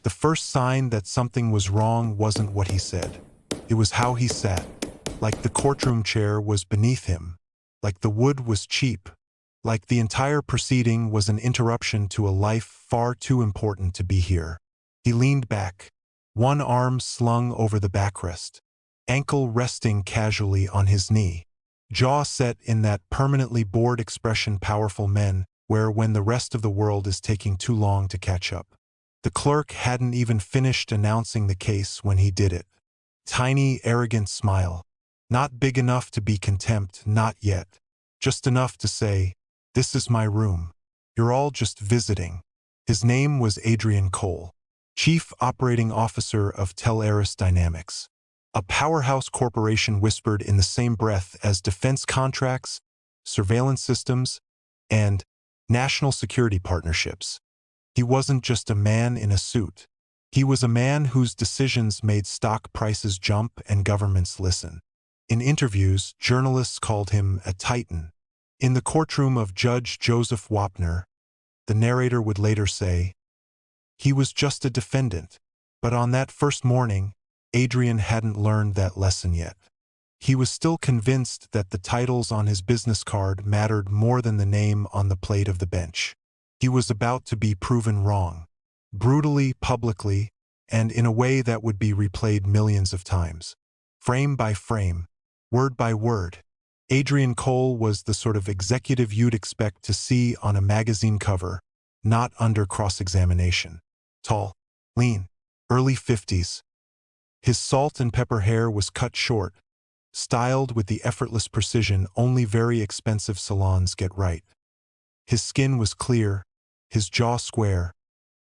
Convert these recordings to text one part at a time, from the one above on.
The first sign that something was wrong wasn't what he said. It was how he sat. Like the courtroom chair was beneath him. Like the wood was cheap. Like the entire proceeding was an interruption to a life far too important to be here. He leaned back, one arm slung over the backrest, ankle resting casually on his knee, jaw set in that permanently bored expression powerful men wear when the rest of the world is taking too long to catch up. The clerk hadn't even finished announcing the case when he did it. Tiny, arrogant smile. Not big enough to be contempt, not yet. Just enough to say, "This is my room. You're all just visiting." His name was Adrian Cole, Chief Operating Officer of Teleris Dynamics, a powerhouse corporation whispered in the same breath as defense contracts, surveillance systems, and national security partnerships. He wasn't just a man in a suit. He was a man whose decisions made stock prices jump and governments listen. In interviews, journalists called him a titan. In the courtroom of Judge Joseph Wapner, the narrator would later say, he was just a defendant. But on that first morning, Adrian hadn't learned that lesson yet. He was still convinced that the titles on his business card mattered more than the name on the plate of the bench. He was about to be proven wrong, brutally, publicly, and in a way that would be replayed millions of times. Frame by frame, word by word. Adrian Cole was the sort of executive you'd expect to see on a magazine cover, not under cross-examination. Tall, lean, early 50s. His salt and pepper hair was cut short, styled with the effortless precision only very expensive salons get right. His skin was clear, his jaw square,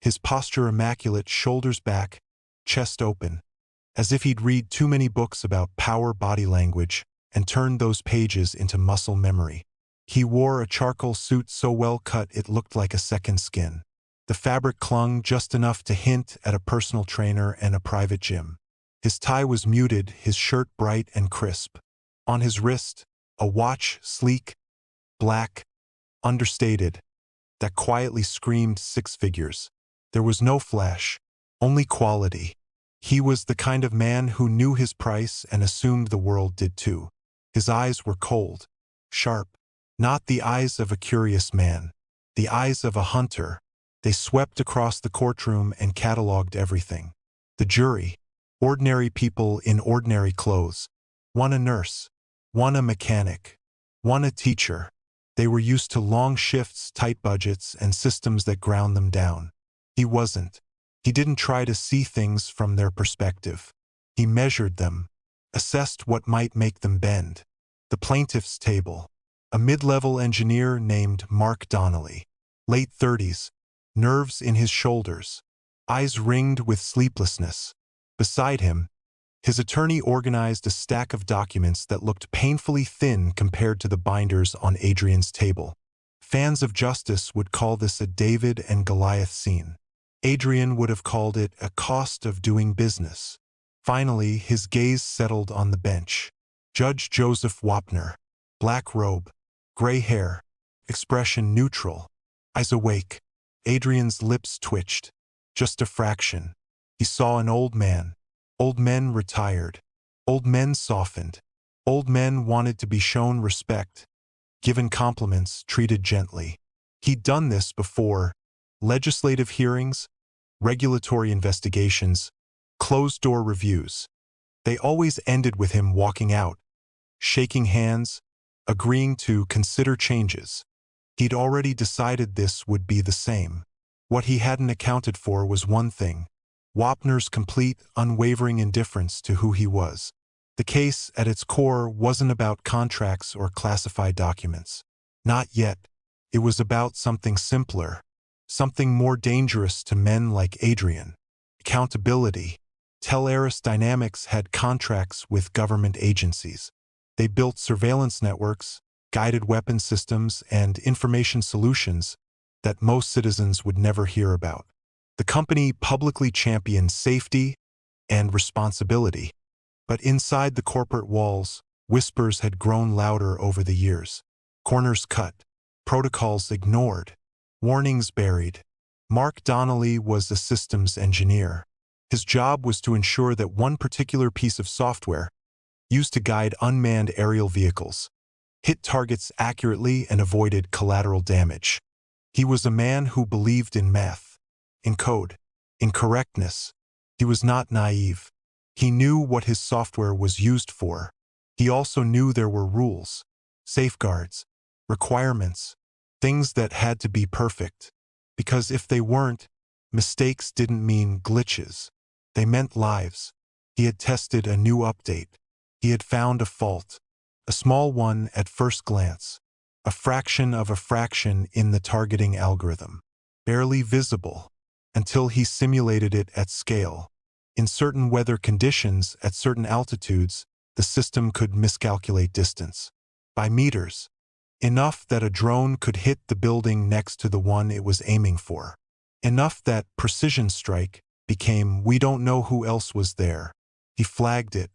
his posture immaculate, shoulders back, chest open, as if he'd read too many books about power body language and turned those pages into muscle memory. He wore a charcoal suit so well cut it looked like a second skin. The fabric clung just enough to hint at a personal trainer and a private gym. His tie was muted, his shirt bright and crisp. On his wrist, a watch, sleek, black, understated, that quietly screamed 6 figures. There was no flash, only quality. He was the kind of man who knew his price and assumed the world did too. His eyes were cold, sharp, not the eyes of a curious man, the eyes of a hunter. They swept across the courtroom and cataloged everything. The jury, ordinary people in ordinary clothes, one a nurse, one a mechanic, one a teacher. They were used to long shifts, tight budgets, and systems that ground them down. He wasn't. He didn't try to see things from their perspective. He measured them, assessed what might make them bend. The plaintiff's table. A mid-level engineer named Mark Donnelly, late 30s, nerves in his shoulders, eyes ringed with sleeplessness. Beside him, his attorney organized a stack of documents that looked painfully thin compared to the binders on Adrian's table. Fans of justice would call this a David and Goliath scene. Adrian would have called it a cost of doing business. Finally, his gaze settled on the bench. Judge Joseph Wapner, black robe, gray hair, expression neutral, eyes awake. Adrian's lips twitched, just a fraction. He saw an old man. Old men retired. Old men softened. Old men wanted to be shown respect, given compliments, treated gently. He'd done this before. Legislative hearings, regulatory investigations, closed-door reviews. They always ended with him walking out, shaking hands, agreeing to consider changes. He'd already decided this would be the same. What he hadn't accounted for was one thing: Wapner's complete, unwavering indifference to who he was. The case, at its core, wasn't about contracts or classified documents. Not yet. It was about something simpler, something more dangerous to men like Adrian. Accountability. Teleris Dynamics had contracts with government agencies. They built surveillance networks, guided weapon systems, and information solutions that most citizens would never hear about. The company publicly championed safety and responsibility. But inside the corporate walls, whispers had grown louder over the years. Corners cut, protocols ignored, warnings buried. Mark Donnelly was a systems engineer. His job was to ensure that one particular piece of software, used to guide unmanned aerial vehicles, hit targets accurately and avoided collateral damage. He was a man who believed in math, in code, in correctness. He was not naive. He knew what his software was used for. He also knew there were rules, safeguards, requirements, things that had to be perfect. Because if they weren't, mistakes didn't mean glitches. They meant lives. He had tested a new update. He had found a fault, a small one at first glance, a fraction of a fraction in the targeting algorithm, barely visible, until he simulated it at scale. In certain weather conditions, at certain altitudes, the system could miscalculate distance by meters, enough that a drone could hit the building next to the one it was aiming for. Enough that precision strike became we don't know who else was there. He flagged it.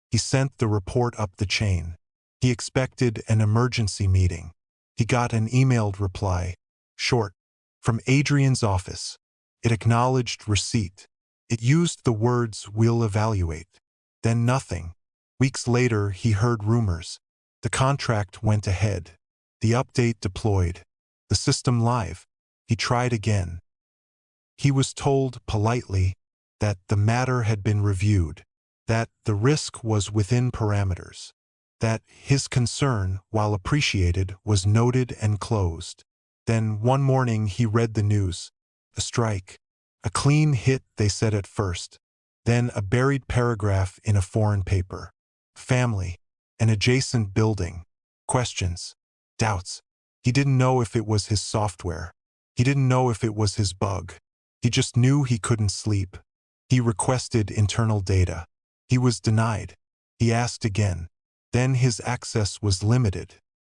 He sent the report up the chain. He expected an emergency meeting. He got an emailed reply, short, from Adrian's office. It acknowledged receipt. It used the words "we'll evaluate." Then nothing. Weeks later, he heard rumors. The contract went ahead. The update deployed. The system live. He tried again. He was told politely that the matter had been reviewed, that the risk was within parameters, that his concern, while appreciated, was noted and closed. Then one morning he read the news. A strike. A clean hit, they said at first. Then a buried paragraph in a foreign paper. Family. An adjacent building. Questions. Doubts. He didn't know if it was his software. He didn't know if it was his bug. He just knew he couldn't sleep. He requested internal data. He was denied. He asked again. Then his access was limited.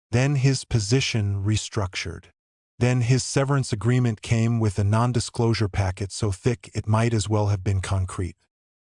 Then his position restructured. Then his severance agreement came with a non-disclosure packet so thick it might as well have been concrete.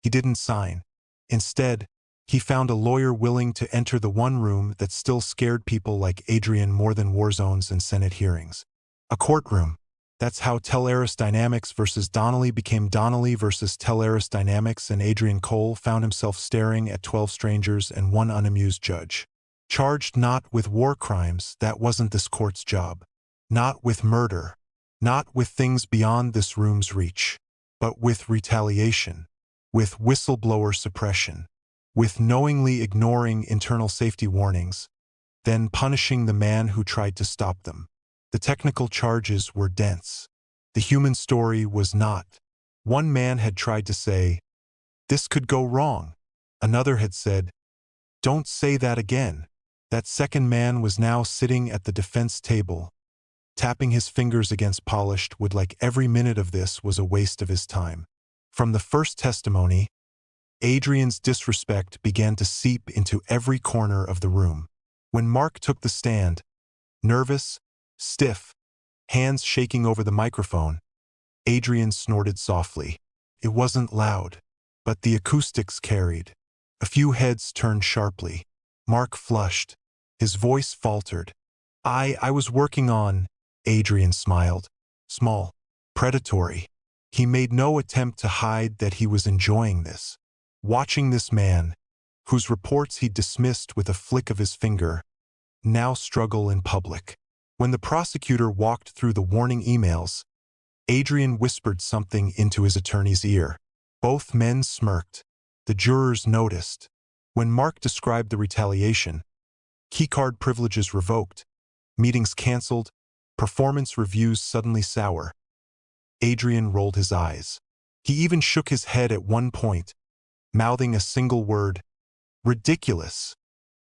He didn't sign. Instead, he found a lawyer willing to enter the one room that still scared people like Adrian more than war zones and Senate hearings. A courtroom. That's how Teleris Dynamics versus Donnelly became Donnelly versus Teleris Dynamics, and Adrian Cole found himself staring at 12 strangers and one unamused judge. Charged not with war crimes, that wasn't this court's job. Not with murder. Not with things beyond this room's reach. But with retaliation. With whistleblower suppression. With knowingly ignoring internal safety warnings, then punishing the man who tried to stop them. The technical charges were dense. The human story was not. One man had tried to say, "This could go wrong." Another had said, "Don't say that again." That second man was now sitting at the defense table, tapping his fingers against polished wood like every minute of this was a waste of his time. From the first testimony, Adrian's disrespect began to seep into every corner of the room. When Mark took the stand, nervous, stiff, hands shaking over the microphone, Adrian snorted softly. It wasn't loud, but the acoustics carried. A few heads turned sharply. Mark flushed. His voice faltered. I was working on," Adrian smiled. Small, predatory. He made no attempt to hide that he was enjoying this. Watching this man, whose reports he dismissed with a flick of his finger, now struggle in public. When the prosecutor walked through the warning emails, Adrian whispered something into his attorney's ear. Both men smirked. The jurors noticed. When Mark described the retaliation, keycard privileges revoked, meetings canceled, performance reviews suddenly sour, Adrian rolled his eyes. He even shook his head at one point, mouthing a single word, "Ridiculous."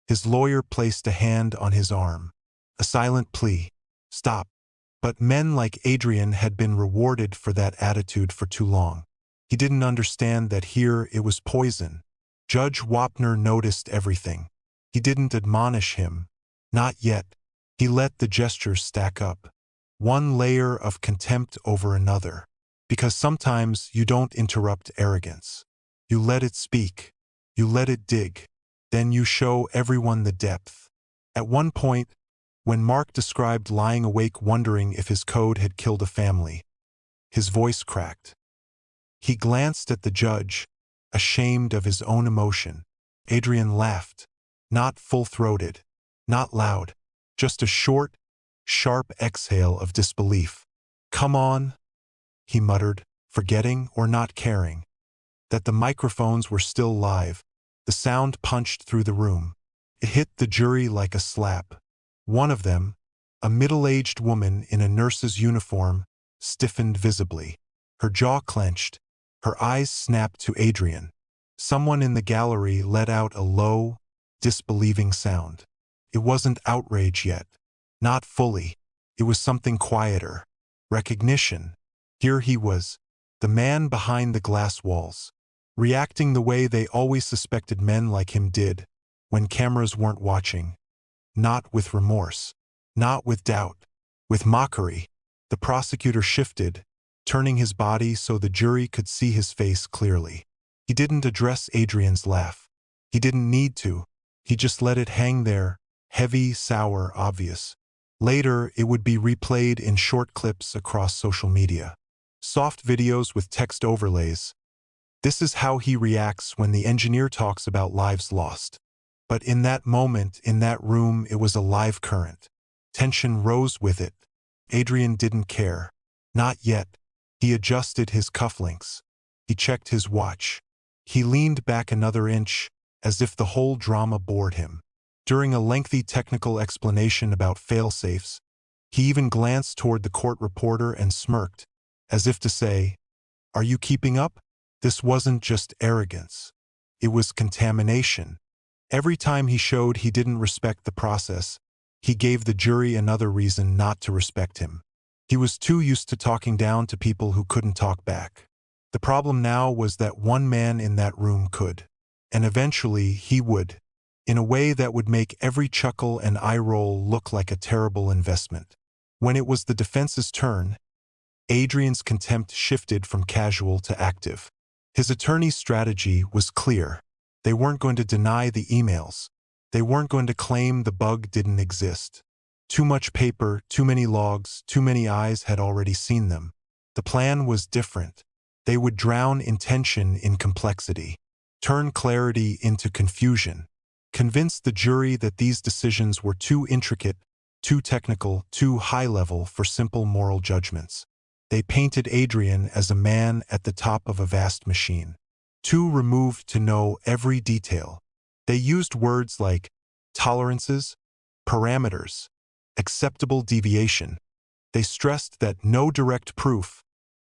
His lawyer placed a hand on his arm. A silent plea. Stop. But men like Adrian had been rewarded for that attitude for too long. He didn't understand that here it was poison. Judge Wapner noticed everything. He didn't admonish him. Not yet. He let the gestures stack up. One layer of contempt over another. Because sometimes you don't interrupt arrogance. You let it speak. You let it dig. Then you show everyone the depth. At one point, when Mark described lying awake wondering if his code had killed a family, His voice cracked. He glanced at the judge, ashamed of his own emotion. Adrian laughed. Not full-throated, not loud, just a short, sharp exhale of disbelief. "Come on," he muttered, forgetting or not caring that the microphones were still live. The sound punched through the room. It hit the jury like a slap. One of them, a middle-aged woman in a nurse's uniform, stiffened visibly. Her jaw clenched. Her eyes snapped to Adrian. Someone in the gallery let out a low, disbelieving sound. It wasn't outrage yet. Not fully. It was something quieter. Recognition. Here he was, the man behind the glass walls, reacting the way they always suspected men like him did, when cameras weren't watching. Not with remorse. Not with doubt. With mockery. The prosecutor shifted, turning his body so the jury could see his face clearly. He didn't address Adrian's laugh. He didn't need to. He just let it hang there, heavy, sour, obvious. Later, it would be replayed in short clips across social media. Soft videos with text overlays. This is how he reacts when the engineer talks about lives lost. But in that moment, in that room, it was a live current. Tension rose with it. Adrian didn't care. Not yet. He adjusted his cufflinks. He checked his watch. He leaned back another inch, as if the whole drama bored him. During a lengthy technical explanation about fail-safes, he even glanced toward the court reporter and smirked, as if to say, "Are you keeping up?" This wasn't just arrogance. It was contamination. Every time he showed he didn't respect the process, he gave the jury another reason not to respect him. He was too used to talking down to people who couldn't talk back. The problem now was that one man in that room could. And eventually he would, in a way that would make every chuckle and eye roll look like a terrible investment. When it was the defense's turn, Adrian's contempt shifted from casual to active. His attorney's strategy was clear. They weren't going to deny the emails. They weren't going to claim the bug didn't exist. Too much paper, too many logs, too many eyes had already seen them. The plan was different. They would drown intention in complexity, turn clarity into confusion, convince the jury that these decisions were too intricate, too technical, too high-level for simple moral judgments. They painted Adrian as a man at the top of a vast machine, too removed to know every detail. They used words like tolerances, parameters, acceptable deviation. They stressed that no direct proof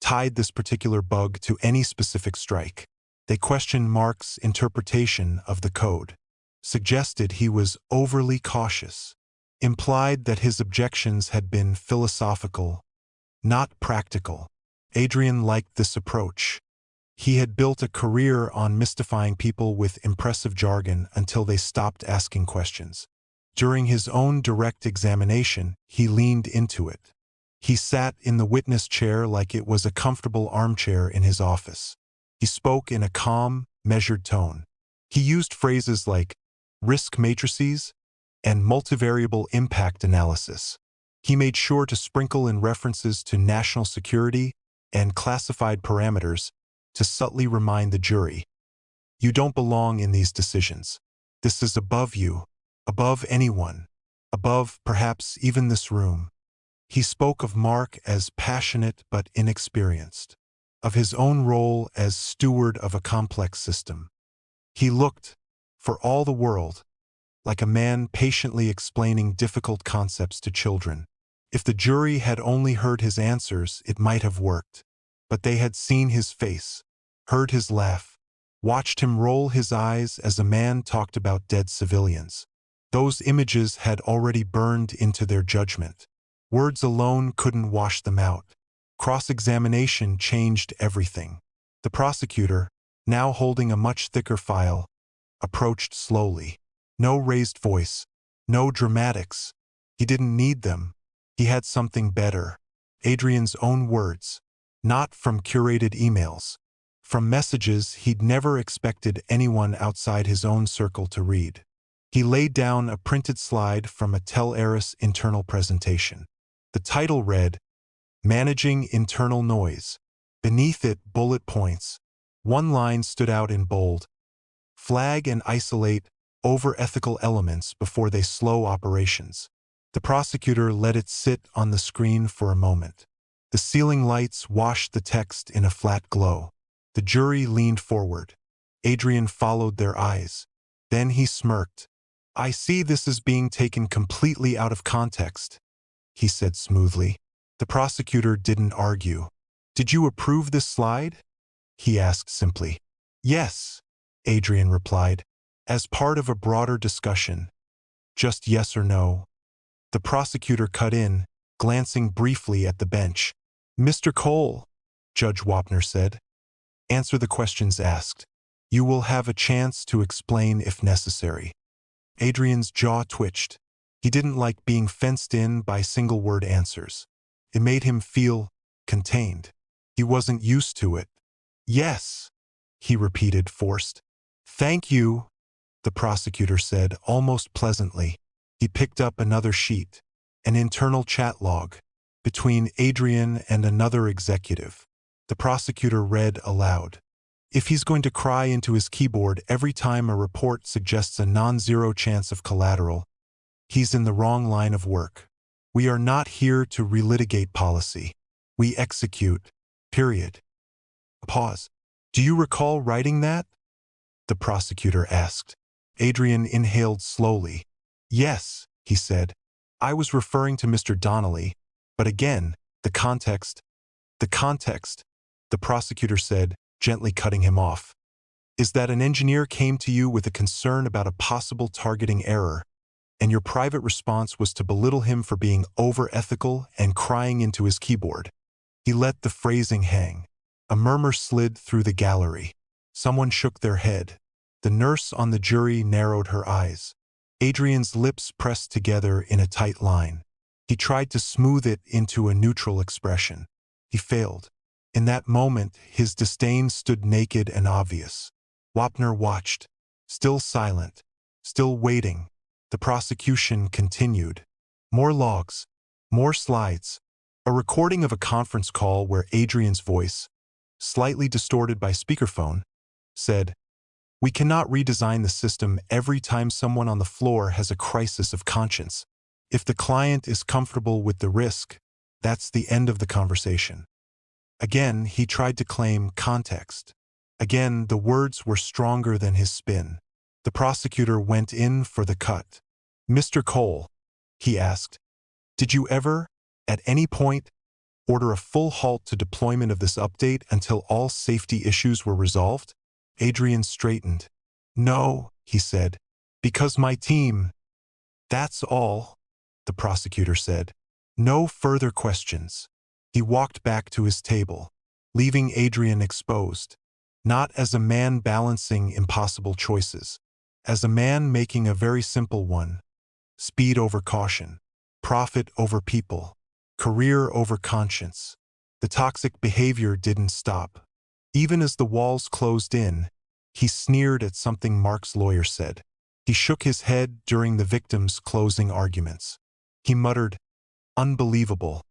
tied this particular bug to any specific strike. They questioned Mark's interpretation of the code, suggested he was overly cautious, implied that his objections had been philosophical, not practical. Adrian liked this approach. He had built a career on mystifying people with impressive jargon until they stopped asking questions. During his own direct examination, he leaned into it. He sat in the witness chair like it was a comfortable armchair in his office. He spoke in a calm, measured tone. He used phrases like risk matrices and multivariable impact analysis. He made sure to sprinkle in references to national security and classified parameters to subtly remind the jury, "You don't belong in these decisions. This is above you, above anyone, above perhaps even this room." He spoke of Mark as passionate but inexperienced, of his own role as steward of a complex system. He looked, for all the world, like a man patiently explaining difficult concepts to children. If the jury had only heard his answers, it might have worked. But they had seen his face, heard his laugh, watched him roll his eyes as a man talked about dead civilians. Those images had already burned into their judgment. Words alone couldn't wash them out. Cross-examination changed everything. The prosecutor, now holding a much thicker file, approached slowly. No raised voice, no dramatics. He didn't need them. He had something better. Adrian's own words, not from curated emails, from messages he'd never expected anyone outside his own circle to read. He laid down a printed slide from a Tel Aris internal presentation. The title read, Managing internal noise. Beneath it, bullet points. One line stood out in bold. Flag and isolate over-ethical elements before they slow operations. The prosecutor let it sit on the screen for a moment. The ceiling lights washed the text in a flat glow. The jury leaned forward. Adrian followed their eyes. Then he smirked. "I see this is being taken completely out of context," he said smoothly. The prosecutor didn't argue. "Did you approve this slide?" he asked simply. "Yes," Adrian replied, "as part of a broader discussion. Just yes or no." The prosecutor cut in, glancing briefly at the bench. "Mr. Cole," Judge Wapner said, "answer the questions asked. You will have a chance to explain if necessary." Adrian's jaw twitched. He didn't like being fenced in by single-word answers. It made him feel contained. He wasn't used to it. "Yes," he repeated, forced. "Thank you," the prosecutor said, almost pleasantly. He picked up another sheet, an internal chat log, between Adrian and another executive. The prosecutor read aloud. "If he's going to cry into his keyboard every time a report suggests a non-zero chance of collateral, he's in the wrong line of work. We are not here to relitigate policy. We execute, period." A pause. "Do you recall writing that?" the prosecutor asked. Adrian inhaled slowly. "Yes," he said. "I was referring to Mr. Donnelly, but again, the context, the prosecutor said, gently cutting him off, "is that an engineer came to you with a concern about a possible targeting error, and your private response was to belittle him for being over-ethical and crying into his keyboard." He let the phrasing hang. A murmur slid through the gallery. Someone shook their head. The nurse on the jury narrowed her eyes. Adrian's lips pressed together in a tight line. He tried to smooth it into a neutral expression. He failed. In that moment, his disdain stood naked and obvious. Wapner watched, still silent, still waiting. The prosecution continued. More logs, more slides. A recording of a conference call where Adrian's voice, slightly distorted by speakerphone, said, "We cannot redesign the system every time someone on the floor has a crisis of conscience. If the client is comfortable with the risk, that's the end of the conversation." Again, he tried to claim context. Again, the words were stronger than his spin. The prosecutor went in for the cut. "Mr. Cole," he asked, "did you ever, at any point, order a full halt to deployment of this update until all safety issues were resolved?" Adrian straightened. "No," he said, "because my team—" "That's all," the prosecutor said. "No further questions." He walked back to his table, leaving Adrian exposed, not as a man balancing impossible choices, as a man making a very simple one: speed over caution, profit over people, career over conscience. The toxic behavior didn't stop. Even as the walls closed in, he sneered at something Mark's lawyer said. He shook his head during the victim's closing arguments. He muttered, "Unbelievable,"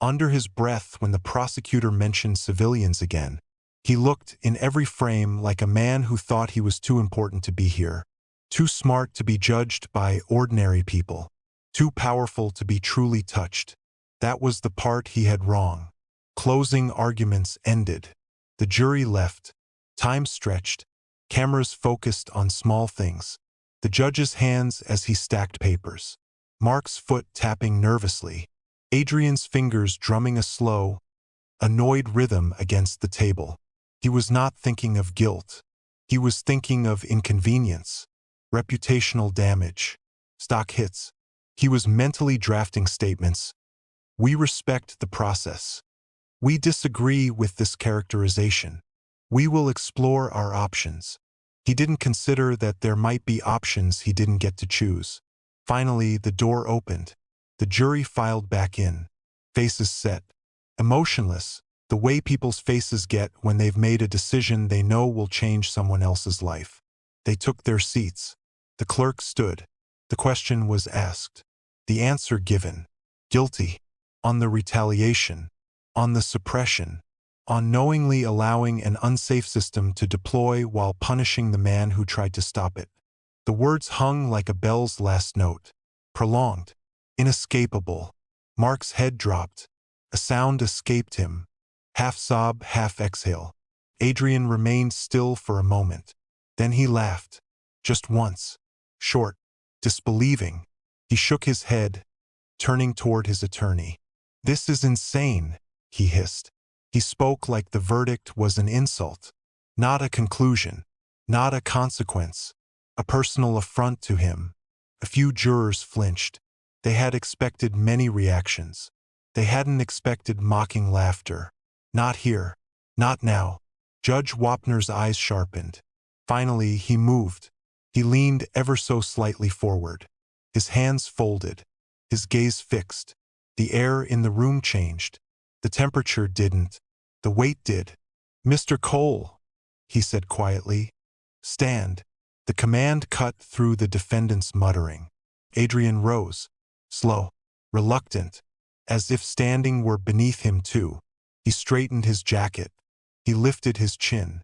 under his breath when the prosecutor mentioned civilians again. He looked, in every frame, like a man who thought he was too important to be here, too smart to be judged by ordinary people, too powerful to be truly touched. That was the part he had wrong. Closing arguments ended. The jury left. Time stretched. Cameras focused on small things. The judge's hands as he stacked papers. Mark's foot tapping nervously. Adrian's fingers drumming a slow, annoyed rhythm against the table. He was not thinking of guilt. He was thinking of inconvenience, reputational damage, stock hits. He was mentally drafting statements. "We respect the process. We disagree with this characterization. We will explore our options." He didn't consider that there might be options he didn't get to choose. Finally, the door opened. The jury filed back in, faces set, emotionless, the way people's faces get when they've made a decision they know will change someone else's life. They took their seats. The clerk stood. The question was asked. The answer given. Guilty. on the retaliation, on the suppression, on knowingly allowing an unsafe system to deploy while punishing the man who tried to stop it. The words hung like a bell's last note, prolonged, inescapable. Mark's head dropped. A sound escaped him, half sob, half exhale. Adrian remained still for a moment. Then he laughed, just once, short, disbelieving. He shook his head, turning toward his attorney. "This is insane," he hissed. He spoke like the verdict was an insult, not a conclusion, not a consequence, a personal affront to him. A few jurors flinched. They had expected many reactions. They hadn't expected mocking laughter. Not here. Not now. Judge Wapner's eyes sharpened. Finally, he moved. He leaned ever so slightly forward. His hands folded. His gaze fixed. The air in the room changed. The temperature didn't. The weight did. "Mr. Cole," he said quietly. "Stand." The command cut through the defendant's muttering. Adrian rose, slow, reluctant, as if standing were beneath him too. He straightened his jacket. He lifted his chin.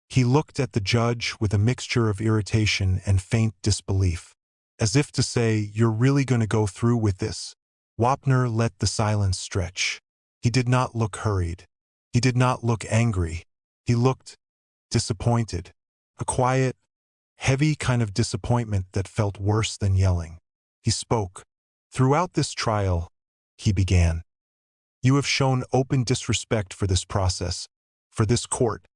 He looked at the judge with a mixture of irritation and faint disbelief, as if to say, "You're really going to go through with this?" Wapner let the silence stretch. He did not look hurried. He did not look angry. He looked disappointed. A quiet, heavy kind of disappointment that felt worse than yelling. He spoke. "Throughout this trial," he began, "you have shown open disrespect for this process, for this court,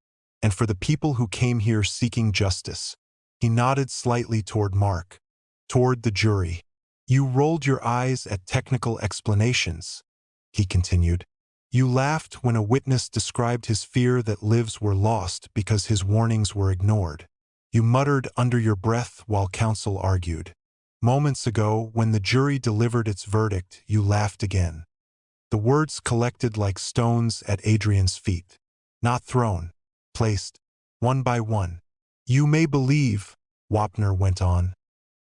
and for the people who came here seeking justice." He nodded slightly toward Mark, toward the jury. "You rolled your eyes at technical explanations," he continued. "You laughed when a witness described his fear that lives were lost because his warnings were ignored. You muttered under your breath while counsel argued. Moments ago, when the jury delivered its verdict, you laughed again." The words collected like stones at Adrian's feet, not thrown, placed, one by one. "You may believe," Wapner went on,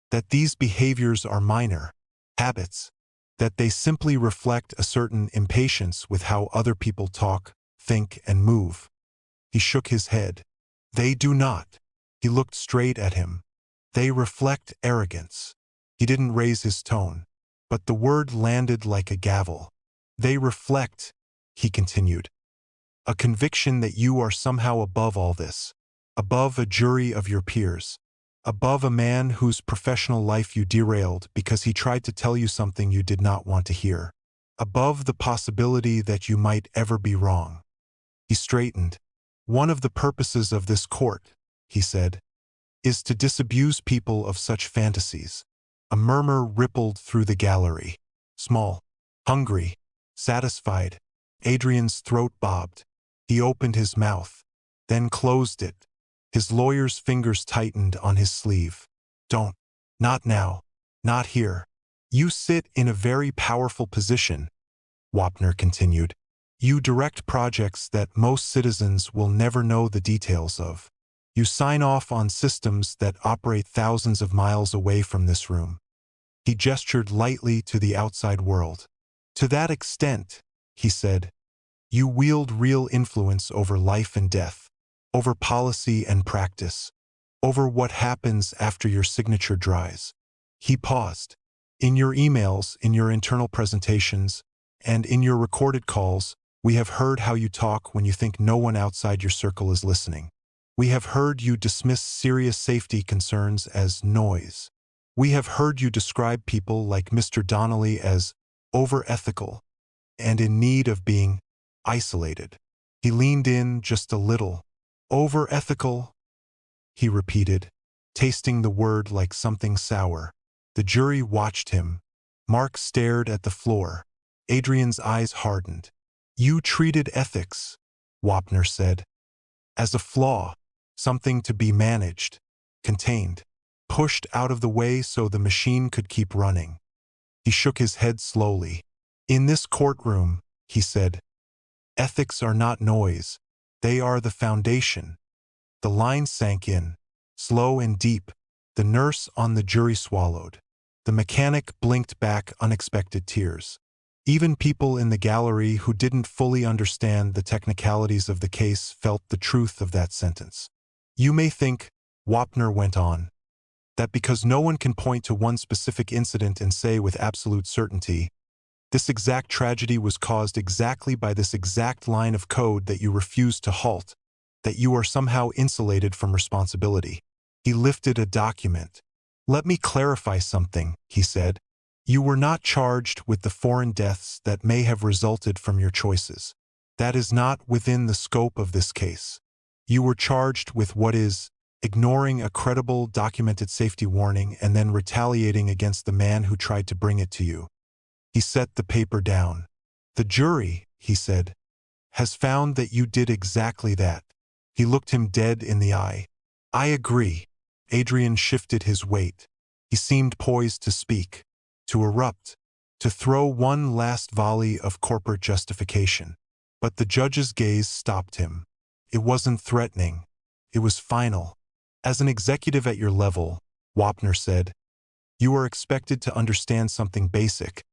"that these behaviors are minor, habits, that they simply reflect a certain impatience with how other people talk, think, and move." He shook his head. "They do not." He looked straight at him. "They reflect arrogance." He didn't raise his tone, but the word landed like a gavel. "They reflect," he continued, "a conviction that you are somehow above all this, above a jury of your peers, above a man whose professional life you derailed because he tried to tell you something you did not want to hear, above the possibility that you might ever be wrong." He straightened. "One of the purposes of this court," he said, "is to disabuse people of such fantasies." A murmur rippled through the gallery. Small, hungry, satisfied. Adrian's throat bobbed. He opened his mouth, then closed it. His lawyer's fingers tightened on his sleeve. "Don't. Not now. Not here. You sit in a very powerful position," Wapner continued. "You direct projects that most citizens will never know the details of. You sign off on systems that operate thousands of miles away from this room." He gestured lightly to the outside world. "To that extent," he said, "you wield real influence over life and death, over policy and practice, over what happens after your signature dries." He paused. "In your emails, in your internal presentations, and in your recorded calls, we have heard how you talk when you think no one outside your circle is listening. We have heard you dismiss serious safety concerns as noise. We have heard you describe people like Mr. Donnelly as over-ethical and in need of being isolated." He leaned in just a little. "Over-ethical," he repeated, tasting the word like something sour. The jury watched him. Mark stared at the floor. Adrian's eyes hardened. "You treated ethics," Wapner said, "as a flaw, something to be managed, contained, pushed out of the way so the machine could keep running." He shook his head slowly. "In this courtroom," he said, "ethics are not noise. They are the foundation." The line sank in, slow and deep. The nurse on the jury swallowed. The mechanic blinked back unexpected tears. Even people in the gallery who didn't fully understand the technicalities of the case felt the truth of that sentence. You may think, Wapner went on, that because no one can point to one specific incident and say with absolute certainty, this exact tragedy was caused exactly by this exact line of code that you refused to halt, that you are somehow insulated from responsibility. He lifted a document. Let me clarify something, he said. You were not charged with the foreign deaths that may have resulted from your choices. That is not within the scope of this case. You were charged with what is ignoring a credible, documented safety warning and then retaliating against the man who tried to bring it to you. He set the paper down. The jury, he said, has found that you did exactly that. He looked him dead in the eye. I agree. Adrian shifted his weight. He seemed poised to speak, to erupt, to throw one last volley of corporate justification. But the judge's gaze stopped him. It wasn't threatening. It was final. As an executive at your level, Wapner said, you are expected to understand something basic,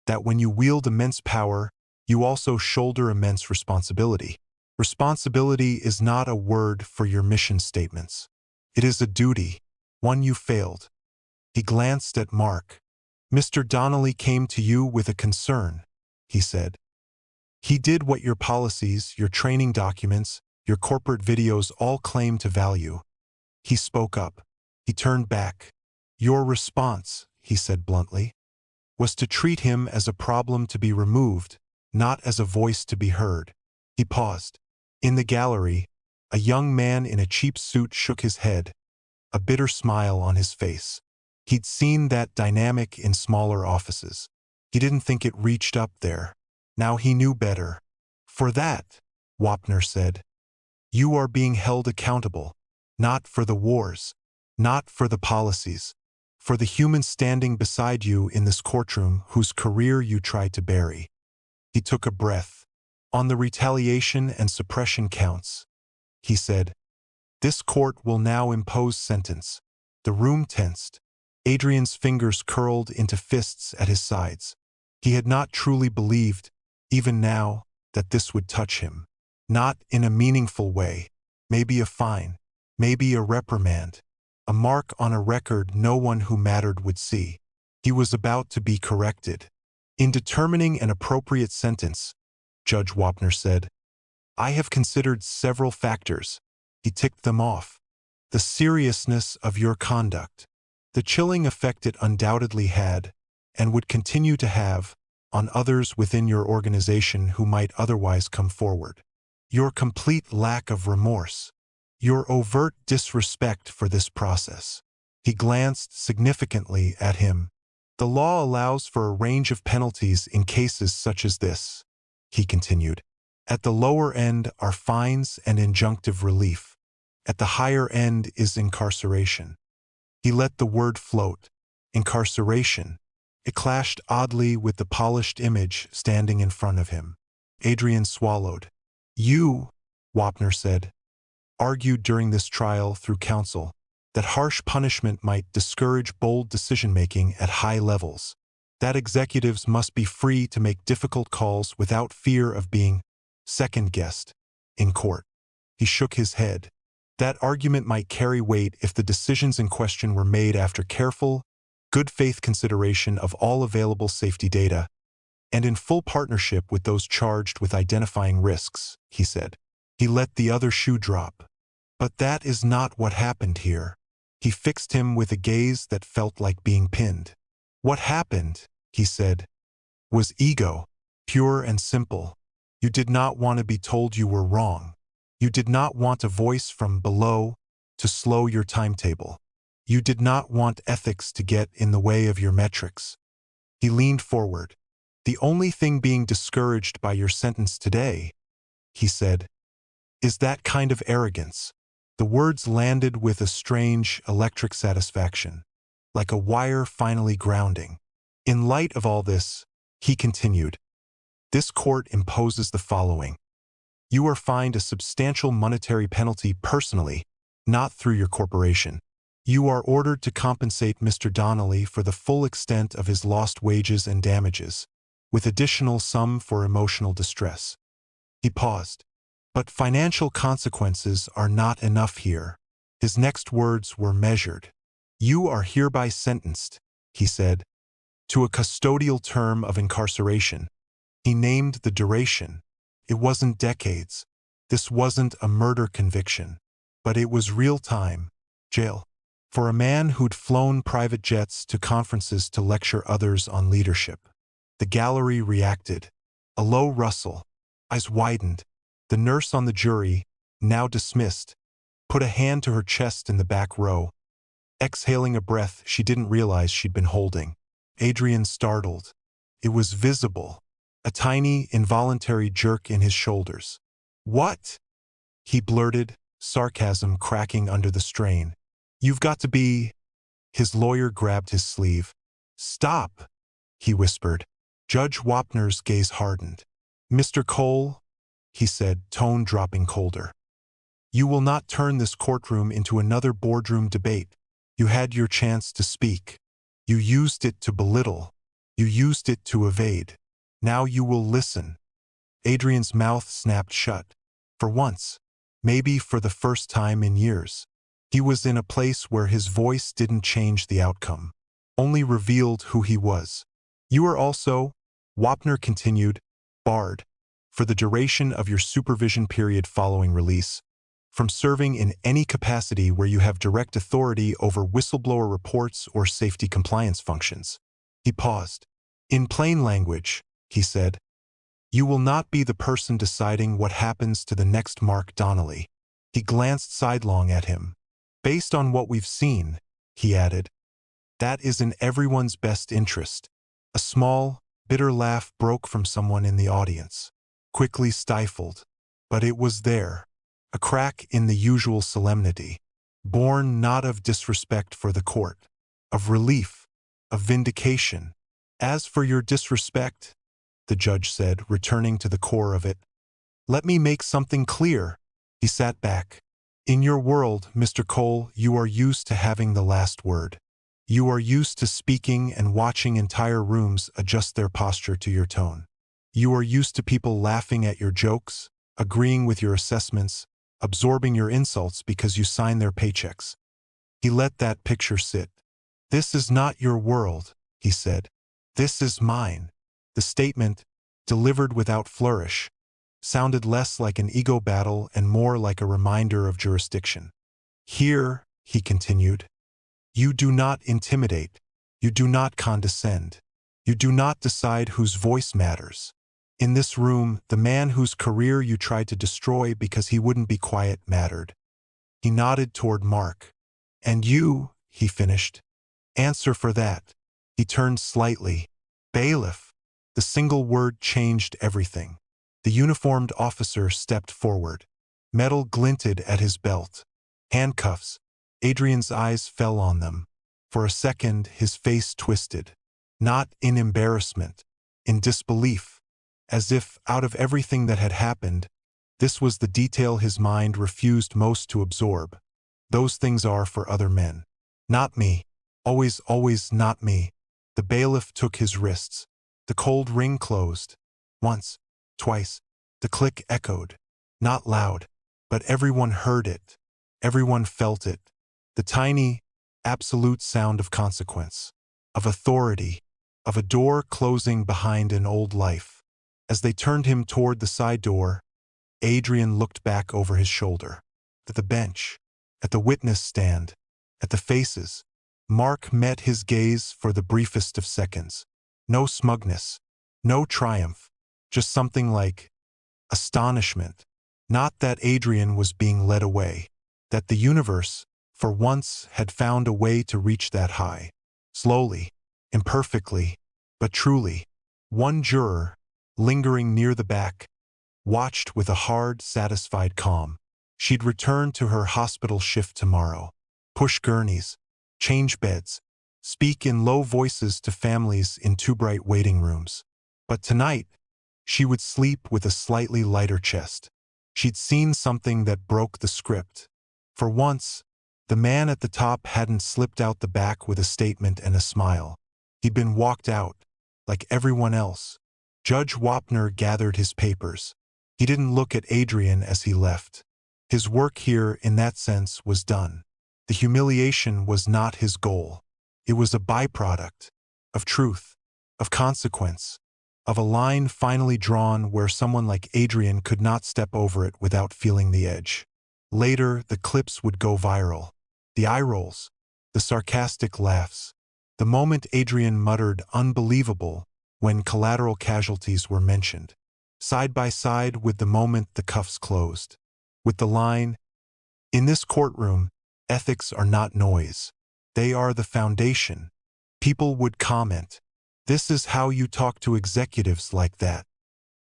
that when you wield immense power, you also shoulder immense responsibility. Responsibility is not a word for your mission statements. It is a duty, one you failed. He glanced at Mark. Mr. Donnelly came to you with a concern, he said. He did what your policies, your training documents, your corporate videos all claim to value. He spoke up. He turned back. Your response, he said bluntly, was to treat him as a problem to be removed, not as a voice to be heard. He paused. In the gallery, a young man in a cheap suit shook his head, a bitter smile on his face. He'd seen that dynamic in smaller offices. He didn't think it reached up there. Now he knew better. For that, Wapner said, you are being held accountable, not for the wars, not for the policies, for the human standing beside you in this courtroom whose career you tried to bury. He took a breath. On the retaliation and suppression counts, he said, this court will now impose sentence. The room tensed. Adrian's fingers curled into fists at his sides. He had not truly believed, even now, that this would touch him. Not in a meaningful way. Maybe a fine. Maybe a reprimand. A mark on a record no one who mattered would see. He was about to be corrected. In determining an appropriate sentence, Judge Wapner said, I have considered several factors. He ticked them off. The seriousness of your conduct, the chilling effect it undoubtedly had, and would continue to have, on others within your organization who might otherwise come forward. Your complete lack of remorse, your overt disrespect for this process. He glanced significantly at him. The law allows for a range of penalties in cases such as this, he continued. At the lower end are fines and injunctive relief. At the higher end is incarceration. He let the word float. Incarceration. It clashed oddly with the polished image standing in front of him. Adrian swallowed. You, Wapner said, argued during this trial through counsel that harsh punishment might discourage bold decision-making at high levels, that executives must be free to make difficult calls without fear of being second-guessed in court. He shook his head. That argument might carry weight if the decisions in question were made after careful, good-faith consideration of all available safety data, and in full partnership with those charged with identifying risks, he said. He let the other shoe drop. But that is not what happened here. He fixed him with a gaze that felt like being pinned. What happened, he said, was ego, pure and simple. You did not want to be told you were wrong. You did not want a voice from below to slow your timetable. You did not want ethics to get in the way of your metrics. He leaned forward. The only thing being discouraged by your sentence today, he said, is that kind of arrogance. The words landed with a strange, electric satisfaction, like a wire finally grounding. In light of all this, he continued, this court imposes the following. You are fined a substantial monetary penalty personally, not through your corporation. You are ordered to compensate Mr. Donnelly for the full extent of his lost wages and damages. with additional sum for emotional distress. He paused. But financial consequences are not enough here. His next words were measured. You are hereby sentenced, he said, to a custodial term of incarceration. He named the duration. It wasn't decades. This wasn't a murder conviction. But it was real-time. Jail. For a man who'd flown private jets to conferences to lecture others on leadership. The gallery reacted. A low rustle. Eyes widened. The nurse on the jury, now dismissed, put a hand to her chest in the back row, exhaling a breath she didn't realize she'd been holding. Adrian startled. It was visible. A tiny, involuntary jerk in his shoulders. What? He blurted, sarcasm cracking under the strain. You've got to be... His lawyer grabbed his sleeve. Stop, he whispered. Judge Wapner's gaze hardened. Mr. Cole, he said, tone dropping colder. You will not turn this courtroom into another boardroom debate. You had your chance to speak. You used it to belittle. You used it to evade. Now you will listen. Adrian's mouth snapped shut. For once, maybe for the first time in years, he was in a place where his voice didn't change the outcome, only revealed who he was. You are also, Wapner continued, barred, for the duration of your supervision period following release, from serving in any capacity where you have direct authority over whistleblower reports or safety compliance functions. He paused. In plain language, he said, you will not be the person deciding what happens to the next Mark Donnelly. He glanced sidelong at him. Based on what we've seen, he added, that is in everyone's best interest. A small, bitter laugh broke from someone in the audience, quickly stifled, but it was there, a crack in the usual solemnity, born not of disrespect for the court, of relief, of vindication. As for your disrespect, the judge said, returning to the core of it, let me make something clear. He sat back. In your world, Mr. Cole, you are used to having the last word. You are used to speaking and watching entire rooms adjust their posture to your tone. You are used to people laughing at your jokes, agreeing with your assessments, absorbing your insults because you sign their paychecks. He let that picture sit. This is not your world, he said. This is mine. The statement, delivered without flourish, sounded less like an ego battle and more like a reminder of jurisdiction. Here, he continued, you do not intimidate. You do not condescend. You do not decide whose voice matters. In this room, the man whose career you tried to destroy because he wouldn't be quiet mattered. He nodded toward Mark. And you, he finished, answer for that. He turned slightly. Bailiff. The single word changed everything. The uniformed officer stepped forward. Metal glinted at his belt. Handcuffs. Adrian's eyes fell on them. For a second, his face twisted. Not in embarrassment, in disbelief. As if, out of everything that had happened, this was the detail his mind refused most to absorb. Those things are for other men. Not me. Always, always not me. The bailiff took his wrists. The cold ring closed. Once, twice. The click echoed. Not loud, but everyone heard it. Everyone felt it. The tiny, absolute sound of consequence, of authority, of a door closing behind an old life. As they turned him toward the side door, Adrian looked back over his shoulder. At the bench, at the witness stand, at the faces. Mark met his gaze for the briefest of seconds. No smugness, no triumph, just something like astonishment. Not that Adrian was being led away, that the universe, for once, had found a way to reach that high. Slowly, imperfectly, but truly. One juror, lingering near the back, watched with a hard, satisfied calm. She'd return to her hospital shift tomorrow. Push gurneys, change beds, speak in low voices to families in too bright waiting rooms. But tonight, she would sleep with a slightly lighter chest. She'd seen something that broke the script. For once, the man at the top hadn't slipped out the back with a statement and a smile. He'd been walked out, like everyone else, Judge Wapner gathered his papers. He didn't look at Adrian as he left. His work here, in that sense, was done. The humiliation was not his goal. It was a byproduct of truth, of consequence, of a line finally drawn where someone like Adrian could not step over it without feeling the edge. Later, the clips would go viral. The eye rolls, the sarcastic laughs. The moment Adrian muttered "unbelievable" when collateral casualties were mentioned. Side by side with the moment the cuffs closed. With the line, "In this courtroom, ethics are not noise. They are the foundation." People would comment, "This is how you talk to executives like that."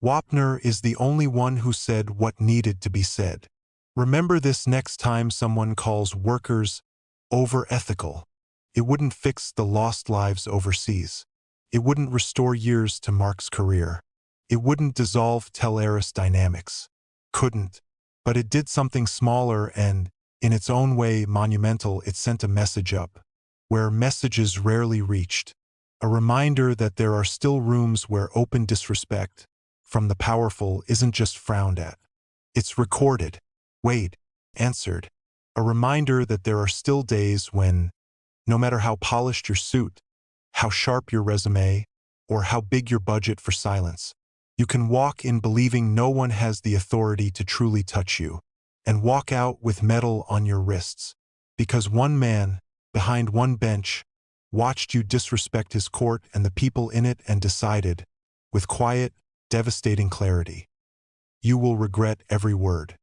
Wapner is the only one who said what needed to be said. Remember this next time someone calls workers over-ethical. It wouldn't fix the lost lives overseas. It wouldn't restore years to Mark's career. It wouldn't dissolve Teleris dynamics. Couldn't. But it did something smaller and, in its own way, monumental. It sent a message up, where messages rarely reached. A reminder that there are still rooms where open disrespect from the powerful isn't just frowned at. It's recorded, weighed, answered. A reminder that there are still days when, no matter how polished your suit, how sharp your resume, or how big your budget for silence, you can walk in believing no one has the authority to truly touch you, and walk out with metal on your wrists, because one man, behind one bench, watched you disrespect his court and the people in it and decided, with quiet, devastating clarity, you will regret every word.